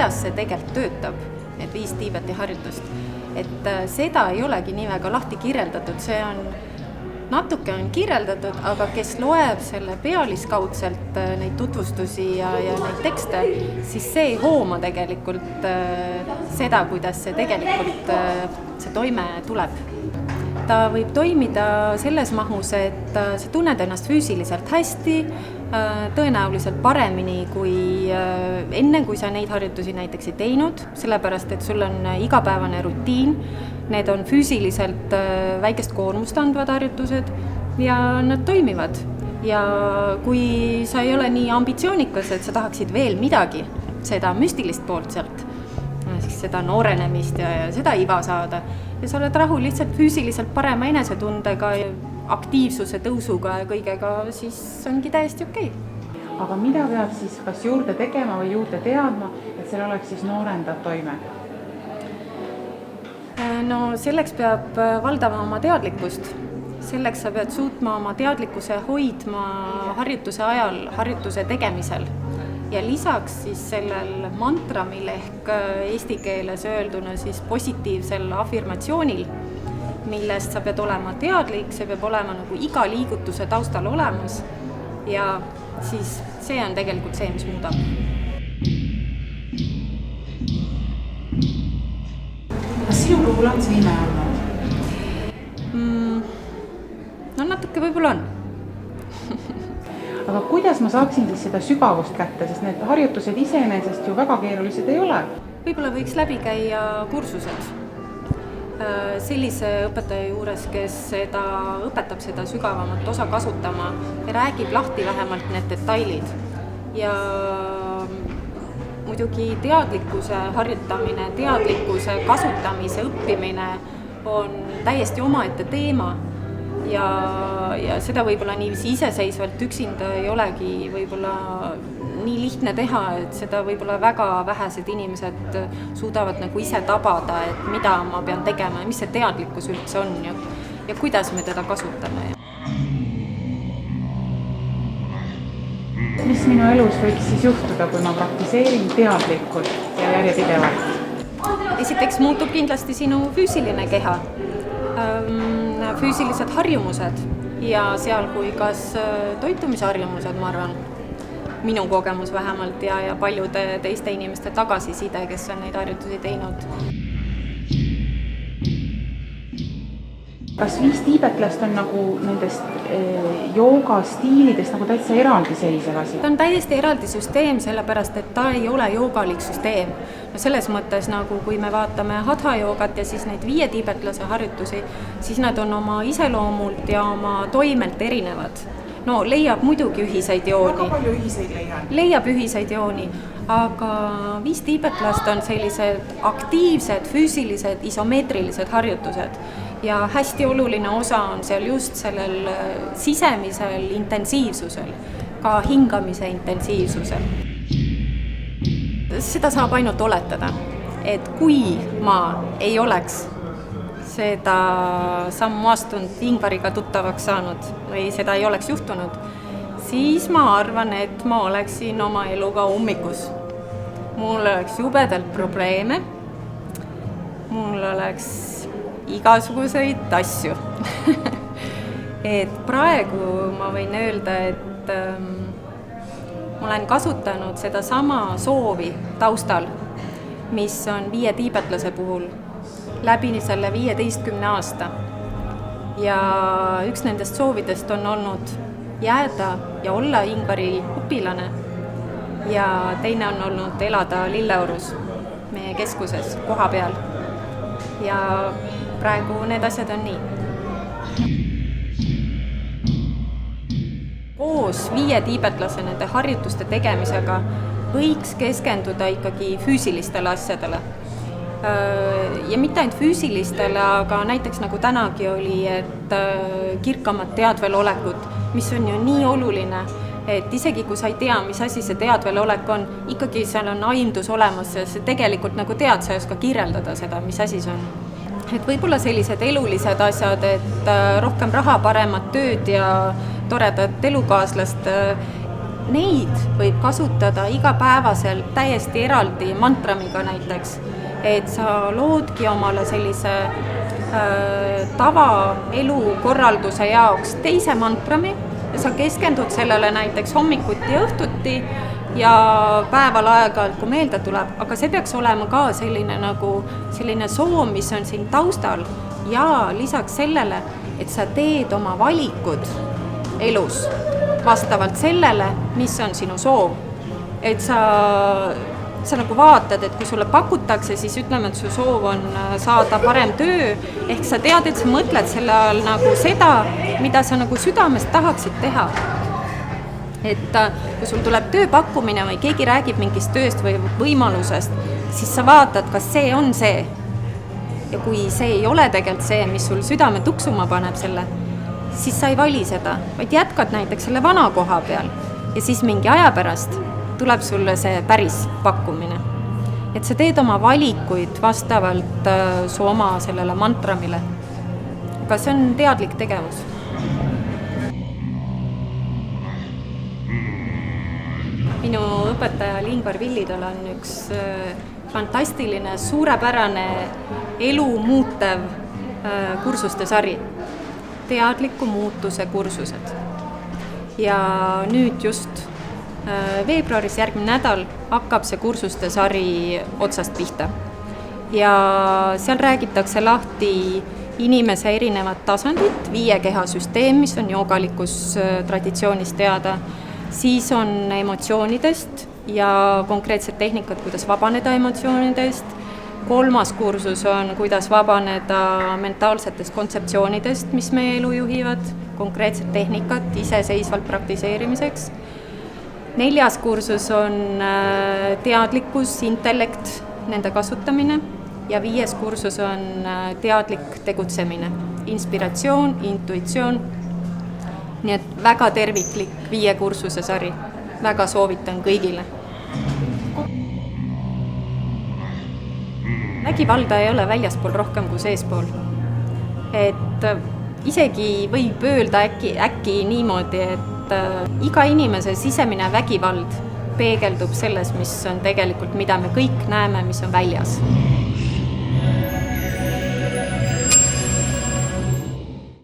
kuidas see tegelikult töötab, need 5 Tiibeti harjutust. Et seda ei olegi nii väga lahti kirjeldatud, see on natuke on kirjeldatud, aga kes loeb selle pealiskaudselt neid tutvustusi ja neid tekste, siis see ei hooma tegelikult seda, kuidas see tegelikult see toime tuleb. Ta võib toimida selles mahus, et sa tunned ennast füüsiliselt hästi, tõenäoliselt paremini kui enne, kui sa neid harjutusi näiteks ei teinud, sellepärast, et sul on igapäevane rutiin, need on füüsiliselt väikest koormust andvad harjutused ja nad toimivad. Ja kui sa ei ole nii ambitsioonikas, et sa tahaksid veel midagi, seda müstilist poolt sealt, seda noorenemist ja seda iva saada, ja sa oled rahul lihtsalt füüsiliselt parema enesetundega, aktiivsuse tõusuga ja kõigega, siis ongi täiesti okei. Aga mida peab siis kas juurde tegema või juurde teadma, et seal oleks siis noorendab toime? No selleks peab valdama oma teadlikkust. Selleks sa pead suutma oma teadlikkuse hoidma harjutuse ajal, harjutuse tegemisel. Ja lisaks siis sellel mantramil ehk eesti keeles öelduna siis positiivsel afirmatsioonil, millest sa pead olema teadlik, see peab olema nagu iga liigutuse taustal olemas ja siis see on tegelikult see, mis muudab. Kas sinu puhul on see ime olnud? No natuke võib-olla on. Aga kuidas ma saaksin siis seda sügavust kätte, sest need harjutused iseenesest ju väga keerulised ei ole? Võib-olla võiks läbi käia kursused sellise õpetaja juures, kes õpetab seda sügavamat osa kasutama ja räägib lahti vähemalt need detailid. Ja muidugi teadlikkuse harjutamine, teadlikkuse kasutamise õppimine on täiesti omaette teema. Ja seda võib-olla niiviisi iseseisvalt üksinda ei olegi võib-olla nii lihtne teha, et seda võib-olla väga vähesed inimesed suudavad nagu ise tabada, et mida ma pean tegema ja mis see teadlikkus üldse on ja kuidas me teda kasutame. Mis minu elus võiks siis juhtuda, kui ma praktiseerin teadlikult ja järjepidevalt? Esiteks muutub kindlasti sinu füüsiline keha. Füüsilised harjumused ja seal kui kas toitumisharjumused, ma arvan, minu kogemus vähemalt ja paljude teiste inimeste tagasiside, kes on neid harjutusi teinud. Kas 5 tiibetlast on nagu nendest joogastiilidest nagu täitsa eraldiseisev asi? Ta on täiesti eraldi süsteem, sellepärast, et ta ei ole joogalik süsteem. No selles mõttes, nagu kui me vaatame hatha joogat ja siis neid 5 tiibetlase harjutusi, siis nad on oma iseloomult ja oma toimelt erinevad. No leiab muidugi ühiseid jooni. Väga palju ühiseid leiab. Leiab ühiseid jooni, aga 5 tiibetlast on sellised aktiivsed, füüsilised, isomeetrilised harjutused. Ja hästi oluline osa on seal just sellel sisemisel intensiivsusel, ka hingamise intensiivsusel. Seda saab ainult oletada, et kui ma ei oleks seda sammu astunud Ingvariga tuttavaks saanud või seda ei oleks juhtunud, siis ma arvan, et ma oleksin oma eluga ummikus. Mul oleks jubedalt probleeme, mul oleks igasuguseid asju. Et praegu ma võin öelda, et ma olen kasutanud seda sama soovi taustal, mis on 5 tiibetlase puhul läbi selle 15 aasta. Ja üks nendest soovidest on olnud jääda ja olla Ingvari õpilane ja teine on olnud elada Lilleorus, meie keskuses, koha peal. Ja praegu need asjad on nii. Koos 5 tiibetlase nende harjutuste tegemisega võiks keskenduda ikkagi füüsilistele asjadele. Ja mitte ainult füüsilistele, aga näiteks nagu tänagi oli, et kirkamad teadvelolekut, mis on ju nii oluline, et isegi kui sa ei tea, mis asi see teadvelolek on, ikkagi seal on aimdus olemas ja see tegelikult nagu tead, sa ei oska kirjeldada seda, mis asi see on. Et võib-olla sellised elulised asjad, et rohkem raha, paremat tööd ja toredat elukaaslast neid võib kasutada igapäevaselt täiesti eraldi mantramiga näiteks, et sa loodki omale sellise tavaelukorralduse jaoks teise mantrami ja sa keskendud sellele näiteks hommikuti ja õhtuti ja päeval aeg-ajalt, kui meelde tuleb, aga see peaks olema ka selline soov, mis on siin taustal ja lisaks sellele, et sa teed oma valikud elus vastavalt sellele, mis on sinu soov. Et sa nagu vaatad, et kui sulle pakutakse, siis ütleme, et su soov on saada parem töö, ehk sa tead, et sa mõtled selle all nagu seda, mida sa nagu südamest tahaksid teha. Et kui sul tuleb tööpakkumine või keegi räägib mingist tööst või võimalusest, siis sa vaatad, kas see on see. Ja kui see ei ole tegelikult see, mis sul südame tuksuma paneb selle, siis sa ei vali seda, vaid jätkad näiteks selle vana koha peal ja siis mingi aja pärast tuleb sulle see päris pakkumine. Et sa teed oma valikuid vastavalt su oma sellele mantramile. Aga see on teadlik tegevus. Minu õpetaja Lingvar Villidal on üks fantastiline, suurepärane elu muutev kursuste sari. Teadliku muutuse kursused. Ja nüüd just veebruaris järgmine nädal hakkab see kursuste sari otsast pihta. Ja seal räägitakse lahti inimese erinevad tasandid, 5 kehasüsteem, mis on joogalikus traditsioonis teada, siis on emotsioonidest ja konkreetsed tehnikad, kuidas vabaneda emotsioonidest. 3. kursus on, kuidas vabaneda mentaalsetest kontseptsioonidest, mis meie elu juhivad, konkreetsed tehnikad iseseisvalt praktiseerimiseks. 4. kursus on teadlikkus, intellekt, nende kasutamine ja 5. kursus on teadlik tegutsemine, inspiratsioon, intuitsioon. Nii et väga terviklik 5 kursuse sari, väga soovitan kõigile. Vägivalda ei ole väljaspool rohkem kui seespool. Et isegi võib öelda äkki niimoodi, et iga inimese sisemine vägivald peegeldub selles, mis on tegelikult, mida me kõik näeme, mis on väljas.